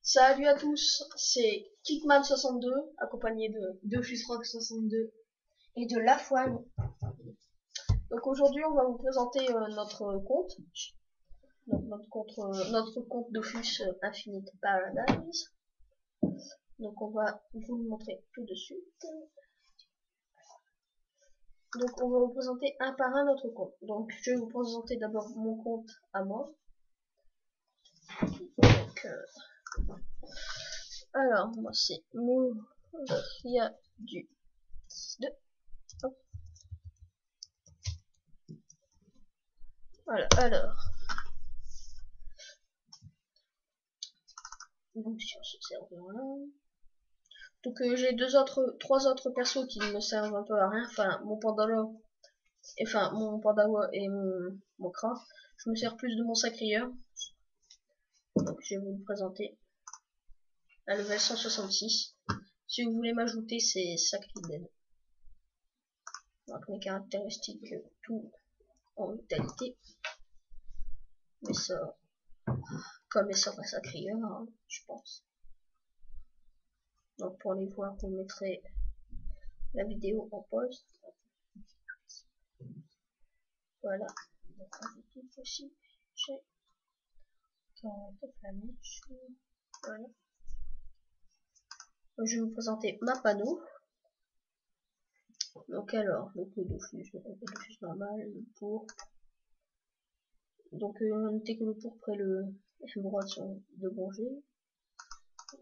Salut à tous, c'est Kickman62, accompagné de Dofusrock 62 et de Lafoine. Donc aujourd'hui, on va vous présenter notre compte, notre compte Dofus Infinite Paradise. Donc on va vous le montrer tout de suite. Donc on va vous présenter un par un notre compte. Donc je vais vous présenter d'abord mon compte à moi. Donc, alors moi c'est Mouria du 2. Voilà, alors. Donc sur ce serveur là. Donc j'ai trois autres persos qui me servent un peu à rien. Enfin mon Pandawa et mon Kra. Je me sers plus de mon Sacrieur. Donc je vais vous le présenter. À level 166. Si vous voulez m'ajouter, c'est Sacred. Donc mes caractéristiques, tout en vitalité. Mais ça, comme les sorts à Sacrieur, hein, je pense. Donc pour les voir, vous mettrez la vidéo en pause. Voilà. Donc ajouter aussi. Voilà. Donc, je vais vous présenter ma panneau. Donc alors, le Dofus normal, le pourpre. Donc notez que le pourpre et le émeraude sont de bon jet.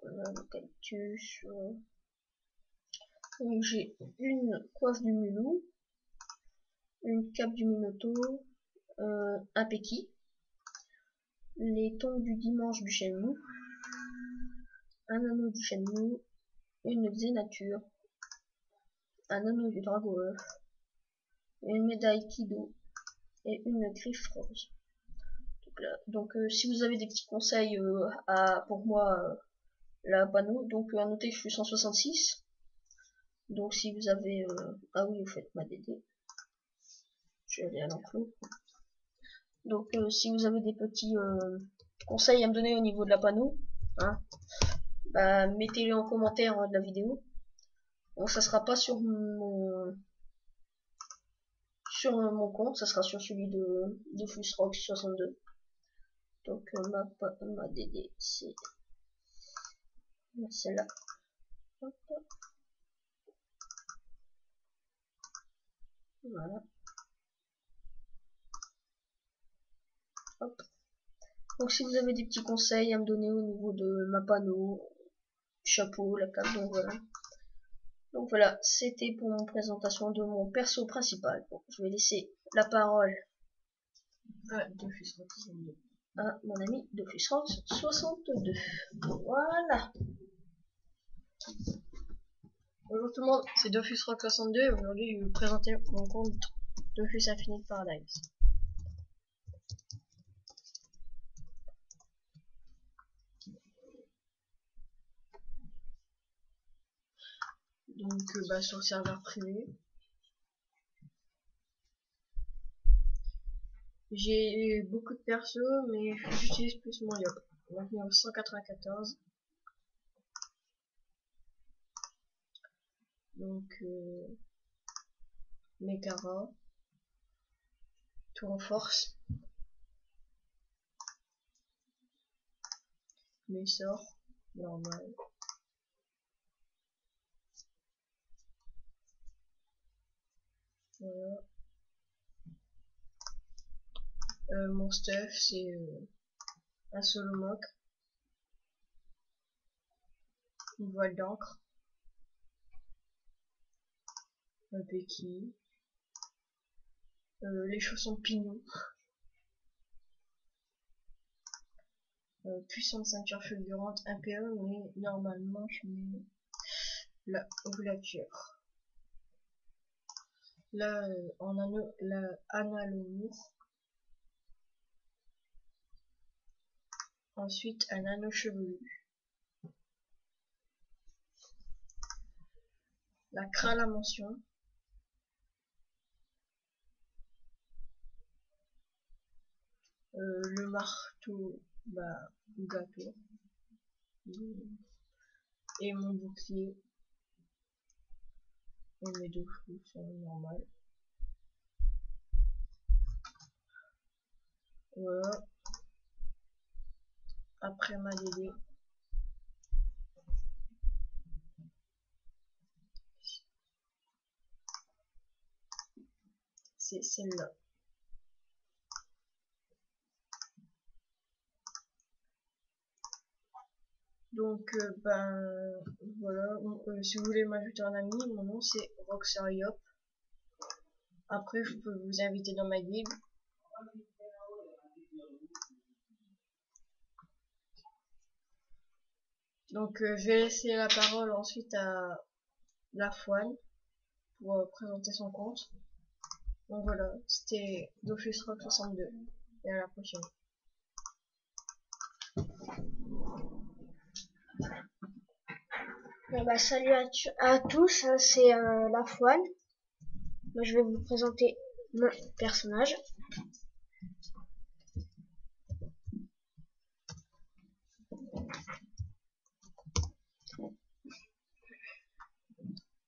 Voilà, le cactus. Donc j'ai une coiffe du mulou, une cape du minotaure, un péki, les tongs du dimanche du Shenmue, un anneau du Shenmue, une xénature, un anneau du dragon œuf, une médaille Kido et une griffe rose. Donc si vous avez des petits conseils pour moi, la panneau, donc à noter que je suis 166. Donc si vous avez ah oui, vous faites ma DD. Je vais aller à l'enclos. Donc si vous avez des petits conseils à me donner au niveau de la panneau, hein, bah, mettez-les en commentaire de la vidéo. Bon, ça sera pas sur mon compte, ça sera sur celui de Fusrock 62. Donc ma DD c'est celle-là. Voilà. Hop. Donc si vous avez des petits conseils à me donner au niveau de ma panneau, chapeau, la cape, donc voilà. Donc voilà, c'était pour mon présentation de mon perso principal. Bon, je vais laisser la parole à mon ami Dofusrock 62. Voilà. Bonjour tout le monde, c'est Dofusrock 62 et aujourd'hui je vais vous présenter mon compte Dofus Infinite Paradise. Donc sur le serveur privé, j'ai beaucoup de persos mais j'utilise plus mon Yop. Donc niveau 194. Donc Mekara, tout en force, mes sorts, normal. Voilà. Mon stuff c'est un solo mock, une voile d'encre, un péki, les chaussons pignon, puissante ceinture fulgurante, un PE, mais normalement je mets la ovulature. Là, en anneau, la analomour. Ensuite, un anneau chevelu. La crâle à mention. Le marteau, Et mon bouclier. Et mes 2 fous sont normales. Voilà. Après ma DD. C'est celle-là. Donc ben voilà, si vous voulez m'ajouter un ami, mon nom c'est Roxeriop. Après je peux vous inviter dans ma guilde. Donc je vais laisser la parole ensuite à Lafoine pour présenter son compte. Donc voilà, c'était Dofus Rock 62 et à la prochaine. Bah, salut à tous, hein, c'est Lafoine. Moi je vais vous présenter mon personnage.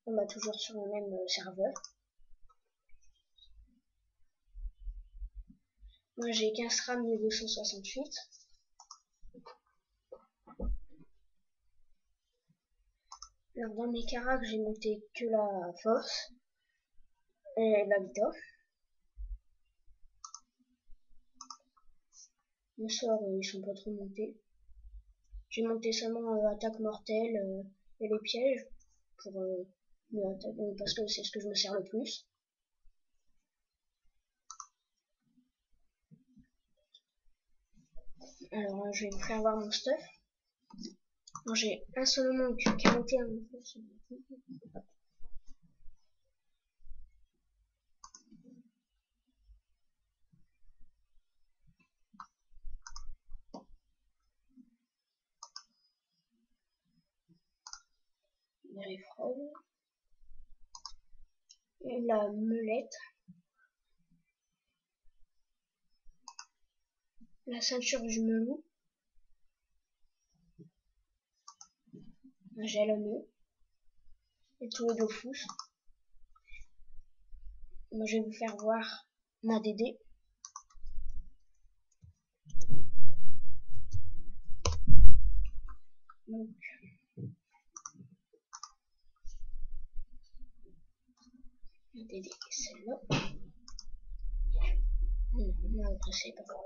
On va toujours sur le même serveur. Moi j'ai 15 RAM niveau 168. Alors dans mes caracs j'ai monté que la force et la vitesse. Mes sorts ils sont pas trop montés. J'ai monté seulement attaque mortelle et les pièges pour parce que c'est ce que je me sers le plus. Alors je vais vous faire voir mon stuff. Moi j'ai un seulement que 41. Les fraudes. Et la meulette. La ceinture du melon. Un gel à nœud. Et tous les dofus. Moi je vais vous faire voir ma DD. Donc la DD est celle-là. Non, après c'est pas grave.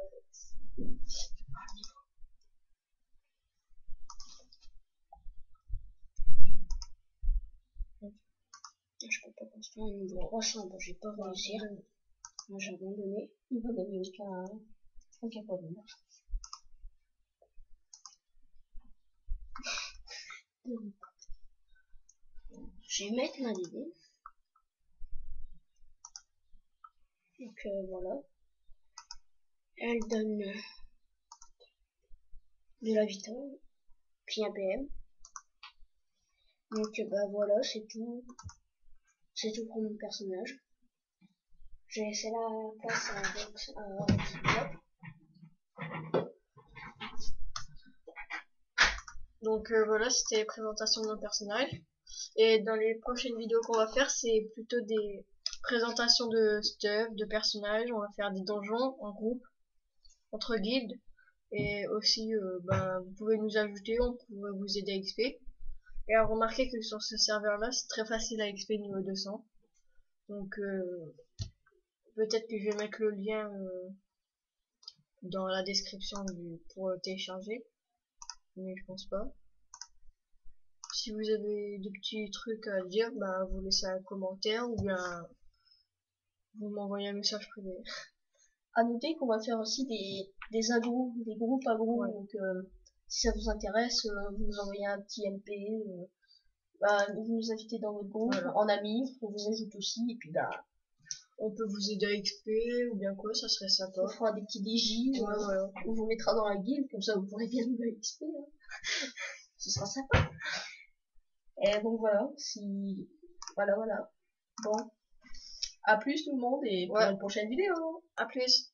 Je peux pas construire un niveau 300, bon j'ai pas réussi. Moi j'ai abandonné. Il va gagner aucun problème. Je vais mettre ma DD. Donc voilà. Elle donne de la vitale, puis un PM. Donc bah voilà, c'est tout. C'est tout pour mon personnage. J'ai laissé la place à Rox. Donc voilà, c'était la présentation de nos personnages. Et dans les prochaines vidéos qu'on va faire, c'est plutôt des présentations de stuff, de personnages. On va faire des donjons en groupe, entre guildes. Et aussi, vous pouvez nous ajouter, on pourrait vous aider à XP. Et à remarquer que sur ce serveur-là, c'est très facile à XP niveau 200. Donc peut-être que je vais mettre le lien dans la description pour télécharger. Mais je pense pas. Si vous avez des petits trucs à dire, vous laissez un commentaire ou bien vous m'envoyez un message privé. À noter qu'on va faire aussi des agros, des groupes agros. Ouais. Donc si ça vous intéresse, vous nous envoyez un petit MP. Vous nous invitez dans votre groupe, voilà. En amis, on vous ajoute aussi, et puis on peut vous aider à XP ou bien quoi, ça serait sympa. On fera des petits DJ, on vous mettra dans la guilde, comme ça vous pourrez bien nous XP. Hein. Ce sera sympa. Et donc voilà, voilà. Bon, à plus tout le monde et pour une prochaine vidéo. À plus.